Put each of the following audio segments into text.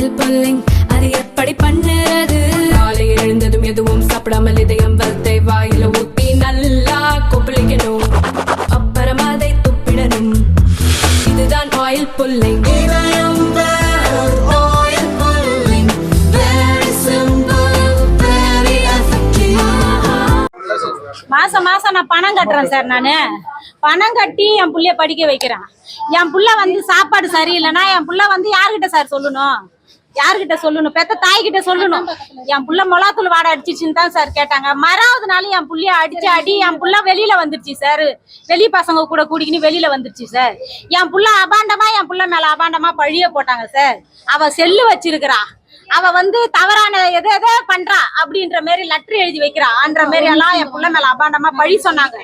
Oil pulling அது எப்படி பண்ணுறது? காலையில் எழுந்ததும் எதுவும் சாப்பிடாமல் இதயம் வளத்தை வாயில ஊத்தி நல்லா கொப்பளிக்கணும், அப்புறம் அதை துப்பிடணும். இதுதான் ஆயில் புல்லிங். மாசம் மாசம் நான் பணம் கட்டுறேன் சார். நானு பணம் கட்டி என் புள்ளைய படிக்க வைக்கிறேன். என் புள்ள வந்து சாப்பாடு சரியில்லைன்னா என் புள்ள வந்து யாருகிட்ட சார் சொல்லணும்? யாருகிட்ட சொல்லணும்? பெத்த தாய்கிட்ட சொல்லணும். என் புள்ள மொளாத்தூள் வாடை அடிச்சிச்சுன்னு தான் சார் கேட்டாங்க. மறாவது நாள் என் புள்ளைய அடி என் புள்ள வெளியில வந்துருச்சு சார். வெளி பசங்க கூட கூடிக்கின்னு வெளியில வந்துருச்சு சார். என் புள்ள அபாண்டமா என் புள்ள மேல அபாண்டமா பழிய போட்டாங்க சார். அவ செல்லு வச்சிருக்கிறா, அவ வந்து தவறான எதை பண்றா அப்படின்ற மாதிரி லெட்டர் எழுதி வைக்கிறான்ற மாதிரி எல்லாம் என் புள்ள மேல அபாண்டமா பழி சொன்னாங்க.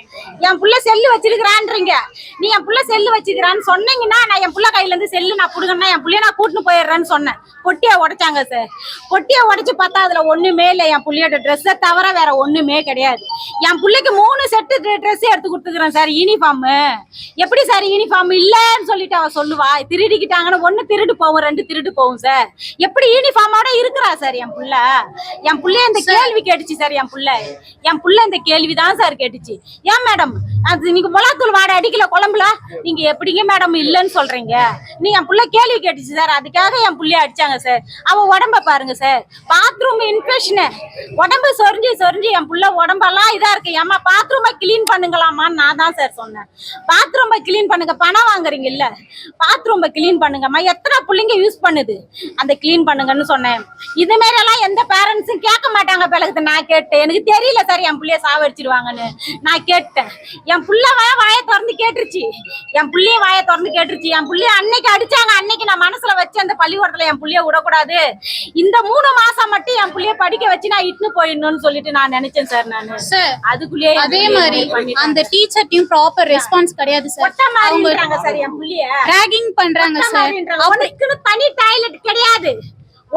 என் புள்ள செல்லு வச்சிருக்கிறான்றீங்க, நீ என் புள்ள செல்லு வச்சிருக்கிறான்னு சொன்னீங்கன்னா நான் என் புள்ள கையில இருந்து செல்லு நான் புடுங்கன்னா என் புள்ளைய நான் கூட்டின்னு போயிடுறேன்னு சொன்னேன். பொட்டியை உடைச்சாங்க சார். பொட்டியை உடைச்சு பார்த்தா அதுல ஒண்ணுமே இல்லை. என் புள்ளையோட ட்ரெஸ்ஸை தவிர வேற ஒண்ணுமே கிடையாது. என் பிள்ளைக்கு 3 செட்டு ட்ரெஸ் எடுத்து கொடுத்துக்கிறேன் சார். யூனிஃபார்ம் எப்படி சார் யூனிஃபார்ம் இல்லைன்னு சொல்லிட்டு அவ சொல்லுவா? திருடிக்கிட்டாங்கன்னு 1 திருடு போகும், 2 திருடு போகும் சார். எப்படி யூனிஃபார்ம் இருக்கிறா சார் என் புள்ள? என் புள்ள இந்த கேள்வி கேட்டுச்சு சார். என் புள்ள இந்த கேள்விதான் சார் கேட்டுச்சு. ஏன் மேடம் அது நீங்க மொளாத்தூள் வாடை அடிக்கல குழம்புல, நீங்க எப்படிங்க மேடம் இல்லைன்னு சொல்றீங்க? நீ என் புள்ள கேள்வி கேட்டுச்சு சார், அதுக்காக என் புள்ளைய அடிச்சாங்க சார். அவ உடம்ப பாருங்க சார், பாத்ரூம் இன்ஃபெக்ஷன், உடம்பு சொரிஞ்சு என் புள்ள உடம்பெல்லாம் இதா இருக்கு. ஏமா பாத்ரூமை கிளீன் பண்ணுங்களாமான்னு நான் தான் சார் சொன்னேன். பாத்ரூமை கிளீன் பண்ணுங்க, பணம் வாங்குறீங்க இல்ல, பாத்ரூமை கிளீன் பண்ணுங்கம்மா. எத்தனை பிள்ளைங்க யூஸ் பண்ணுது, அந்த கிளீன் பண்ணுங்கன்னு சொன்னேன். இது மாதிரி எல்லாம் எந்த பேரண்ட்ஸும் கேட்க மாட்டாங்க. பிறகு நான் கேட்டேன், எனக்கு தெரியல சார் என் புள்ளைய சாவடிச்சிருவாங்கன்னு நான் கேட்டேன். என் புள்ள வாயை திறந்து கேட்டுருச்சு, என் புள்ளைய வாயை திறந்து கேட்டுருச்சு. என் புள்ளைய அன்னைக்கு அடிச்சாங்க, அன்னைக்கு நான் மனசுல வச்சு அந்த பள்ளிக்கூடத்துல என் புள்ளைய விடக்கூடாது, இந்த 3 மாசம் மட்டும் என் புள்ளைய படிக்க வச்சு நான் இட்டுன்னு போயிடணும்னு சொல்லிட்டு நான் நினைச்சேன் சார். நான் அதுக்குள்ளேயே அதே மாதிரி அந்த டீச்சர்ட்டையும் ப்ராப்பர் ரெஸ்பான்ஸ் கிடையாது சார். அவங்க சார் என் புள்ளைய ராகிங் பண்றாங்க சார். அவனுக்குன்னு தனி டாய்லெட் கிடையாது,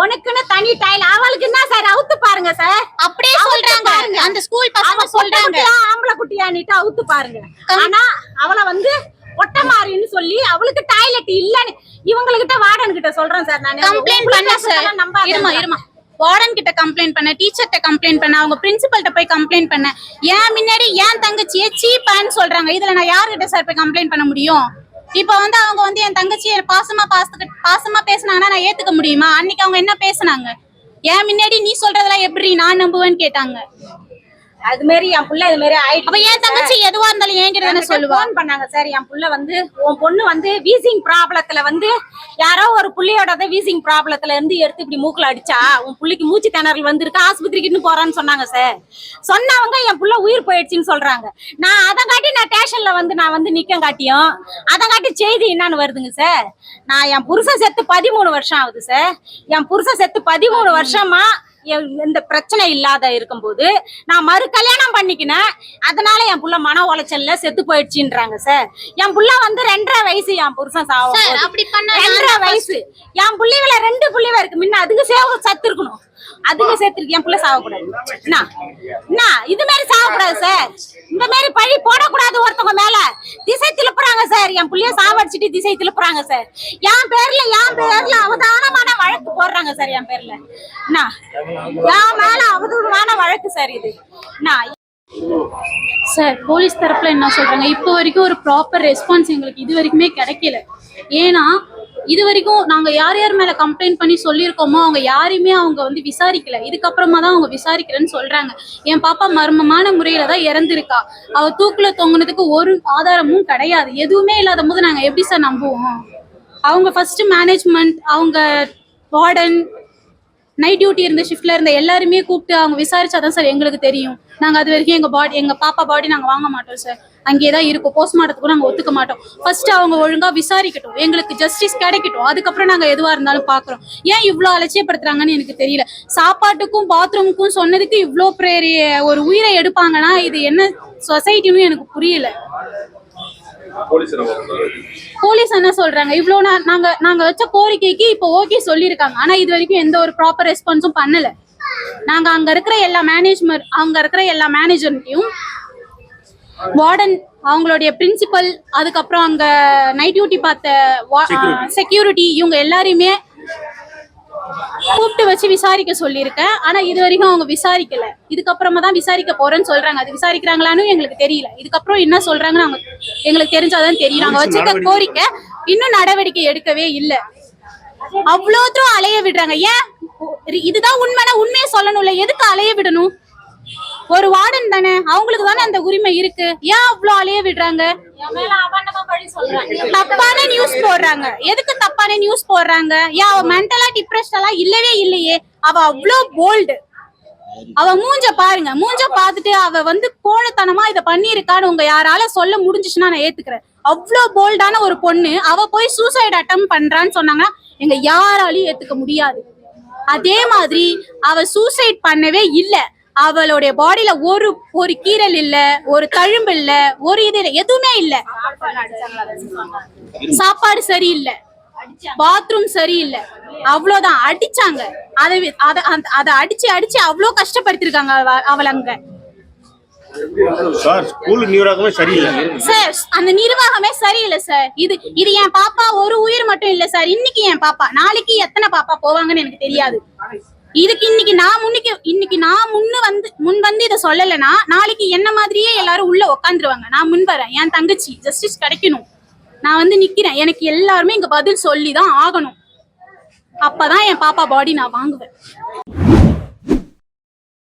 உனக்குன்னு தனி டைல். அவளுக்கு என்ன சார் அவுத்து பாருங்க சார், அப்படியே சொல்றாங்க அந்த ஸ்கூல் பசங்க சொல்றாங்க ஆம்பளை குட்டியானிட்டு அவுத்து பாருங்க. ஆனா அவளை வந்து ஒட்டமாரின்னு சொல்லி அவளுக்கு டாய்லெட் இல்லன்னு இவங்ககிட்ட வார்டன் கிட்ட சொல்றேன் சார். நான் கம்ப்ளைண்ட் பண்ண சார். இருமா வார்டன் கிட்ட கம்ப்ளைண்ட் பண்ண, டீச்சர்ட்ட கம்ப்ளைண்ட் பண்ண, அவங்க பிரின்சிபல்ட்ட போய் கம்ப்ளைண்ட் பண்ண. ஏன் முன்னாடி ஏன் தங்கச்சியே சீப்பான்னு சொல்றாங்க. இதுல நான் யாருகிட்ட சார் போய் கம்ப்ளைண்ட் பண்ண முடியும்? இப்ப வந்து அவங்க வந்து என் தங்கச்சி பாசமா பேசினாங்கன்னா நான் ஏத்துக்க முடியுமா? அன்னைக்கு அவங்க என்ன பேசினாங்க? ஏன் முன்னாடி நீ சொல்றதெல்லாம் எப்படி நான் நம்புவேன்னு கேட்டாங்க. அது மாதிரி என் புள்ள இது மாதிரி ஆயிட்டு. அப்ப என் தங்கச்சி எதுவா இருந்தாலும் ஏங்கிட்ட சொல்லுவா பண்ணாங்க சார். என் புள்ள வந்து உன் பொண்ணு வந்து வீசிங் ப்ராப்ளத்துல வந்து யாரோ ஒரு புள்ளையோட வீசிங் ப்ராப்ளத்துல இருந்து எடுத்து இப்படி மூக்குல அடிச்சா உன் புள்ளைக்கு மூச்சு திணறல் வந்திருக்கு, ஆஸ்பத்திரிக்கு போறான்னு சொன்னாங்க சார். சொன்னவங்க என் புள்ள உயிர் போயிடுச்சுன்னு சொல்றாங்க. நான் அதை காட்டி நான் ஸ்டேஷன்ல வந்து நான் வந்து நிக்கம் காட்டியும் அதை காட்டி செய்தி என்னன்னு வருதுங்க சார். நான் என் புருஷன் செத்து 13 வருஷம் ஆகுது சார். என் புருஷன் செத்து 13 வருஷமா இந்த பிரச்சனை இல்லாத இருக்கும்போது நான் மறு கல்யாணம் பண்ணிக்கினேன். அதனால என் புள்ள மன உளைச்சல்ல செத்து போயிடுச்சுன்றாங்க சார். என் புள்ள வந்து 2.5 வயசு, என் புருஷன் சாவ 2.5 வயசு. என் புள்ளைகளை 2 புள்ளைவ இருக்கு, முன்ன அதுக்கு சத்து இருக்கணும், அதுக்கு சேர்த்துருக்கு. என் புள்ள சாவக்கூடாது, இது மாதிரி சாவக்கூடாது சார். இந்த மாதிரி பழி போடக்கூடாது ஒருத்தவங்க மேல. திசை திருப்புறாங்க சார், என் புள்ளைய சாவடிச்சுட்டு திசை திருப்புறாங்க சார். என் பேர்ல அவதானமான வழக்கு போடுறாங்க சார். என் பேர்ல என் மேல அவதூறான வழக்கு சார் இது. சார் போலீஸ் தரப்புல என்ன சொல்றாங்க, இப்போ வரைக்கும் ஒரு ப்ராப்பர் ரெஸ்பான்ஸ் எங்களுக்கு இது வரைக்குமே கிடைக்கல. ஏன்னா இது வரைக்கும் நாங்க யார் யார் மேல கம்ப்ளைண்ட் பண்ணி சொல்லியிருக்கோமோ அவங்க யாரையுமே அவங்க வந்து விசாரிக்கல. இதுக்கப்புறமா தான் அவங்க விசாரிக்கிறேன்னு சொல்றாங்க. என் பாப்பா மர்மமான முறையில தான் இறந்துருக்கா. அவ தூக்குல தொங்குனதுக்கு ஒரு ஆதாரமும் கிடையாது. எதுவுமே இல்லாத போது நாங்க எப்படி சார் நம்புவோம்? அவங்க ஃபர்ஸ்ட் மேனேஜ்மெண்ட், அவங்க வார்டன், நைட் டியூட்டி இருந்த ஷிஃப்ட்ல இருந்த எல்லாருமே கூப்பிட்டு அவங்க விசாரிச்சாதான் சார் எங்களுக்கு தெரியும். நாங்க அது வரைக்கும் எங்க பாப்பா பாடி நாங்க வாங்க மாட்டோம் சார். அங்கேயேதான் இருக்கும். போஸ்ட்மார்ட்டத்துக்கு நாங்க ஒத்துக்க மாட்டோம். ஃபர்ஸ்ட் அவங்க ஒழுங்கா விசாரிக்கட்டும், எங்களுக்கு ஜஸ்டிஸ் கிடைக்கட்டும், அதுக்கப்புறம் நாங்க எதுவா இருந்தாலும் பாக்குறோம். ஏன் இவ்வளவு அலட்சியப்படுத்துறாங்கன்னு எனக்கு தெரியல. சாப்பாட்டுக்கும் பாத்ரூமுக்கும் சொன்னதுக்கு இவ்வளோ பெரிய ஒரு உயிரை எடுப்பாங்கன்னா இது என்ன சொசைட்டின்னு எனக்கு புரியல. போலீஸ் என்ன சொல்றாங்க, இவ்வளவு நாங்க வச்ச கோரிக்கைக்கு இப்போ ஓகே சொல்லியிருக்காங்க. ஆனா இது வரைக்கும் எந்த ஒரு ப்ராப்பர் ரெஸ்பான்ஸும் பண்ணல. நாங்க அங்க இருக்கிற எல்லா மேனேஜர்கிட்டையும், வார்டன், அவங்களுடைய பிரின்சிபல், அதுக்கப்புறம் அங்க நைட் டியூட்டி பார்த்த செக்யூரிட்டி, இவங்க எல்லாரையுமே கூப்பிட்டு வச்சு விசாரிக்க சொல்லியிருக்கேன். ஆனா இது வரைக்கும் அவங்க விசாரிக்கல. இதுக்கப்புறமா தான் விசாரிக்க போறேன்னு சொல்றாங்க. அது விசாரிக்கிறாங்களான்னு எங்களுக்கு தெரியல. இதுக்கப்புறம் என்ன சொல்றாங்கன்னு எங்களுக்கு தெரிஞ்சாதான் தெரியும். நாங்க வச்சிருக்க கோரிக்கை இன்னும் நடவடிக்கை எடுக்கவே இல்லை. அவ்வளோ தூரம் அலைய விடுறாங்க. ஏன் இதுதான் உண்மைனா உண்மையை சொல்லணும்ல, எதுக்கு அலைய விடணும்? ஒரு வார்டன் தானே, அவங்களுக்கு தானே அந்த உரிமை இருக்கு. ஏன் அவ்வளோ அலைய விடுறாங்க? தப்பான நியூஸ் போடுறாங்க. எதுக்கு தப்பான நியூஸ் போடுறாங்க? ஏன் அவ மென்டலா டிப்ரெஸ்டெல்லாம் இல்லவே இல்லையே. அவ அவ்வளோ போல்டு. அவ மூஞ்ச பாருங்க. மூஞ்ச பார்த்துட்டு அவ வந்து கோழத்தனமா இதை பண்ணிருக்கான்னு உங்க யாரால சொல்ல முடிஞ்சிச்சுன்னா நான் ஏத்துக்கிறேன். அவ்வளோ போல்டான ஒரு பொண்ணு அவ போய் சூசைட் அட்டம் பண்றான்னு சொன்னாங்கன்னா எங்க யாராலையும் ஏத்துக்க முடியாது. அதே மாதிரி அவ சூசைட் பண்ணவே இல்லை. அவளுடைய பாடியில ஒரு கீரல் இல்ல, ஒரு தழும்பு இல்ல, ஒரு இது இல்ல, எதுவுமே இல்ல. சாப்பாடு சரியில்லை, பாத்ரூம் சரியில்லை, அவ்வளவுதான். அடிச்சாங்க. அதை அடிச்சு அடிச்சு அவ்வளவு கஷ்டப்படுத்திருக்காங்க அவளை அங்க. சார் அந்த நிர்வாகமே சரியில்லை சார். இது என் பாப்பா ஒரு உயிர் மட்டும் இல்ல சார். இன்னைக்கு என் பாப்பா, நாளைக்கு எத்தனை பாப்பா போவாங்கன்னு எனக்கு தெரியாது. இதுக்கு இன்னைக்கு நான் முன் வந்து இதை சொல்லலைன்னா நாளைக்கு என்ன மாதிரியே எல்லாரும் உள்ள உக்காந்துருவாங்க. நான் முன் வரேன். என் தங்கச்சி ஜஸ்டிஸ் கிடைக்கணும். நான் வந்து நிக்கிறேன். எனக்கு எல்லாருமே இங்க பதில் சொல்லிதான் ஆகணும். அப்பதான் என் பாப்பா பாடி நான் வாங்குவேன்.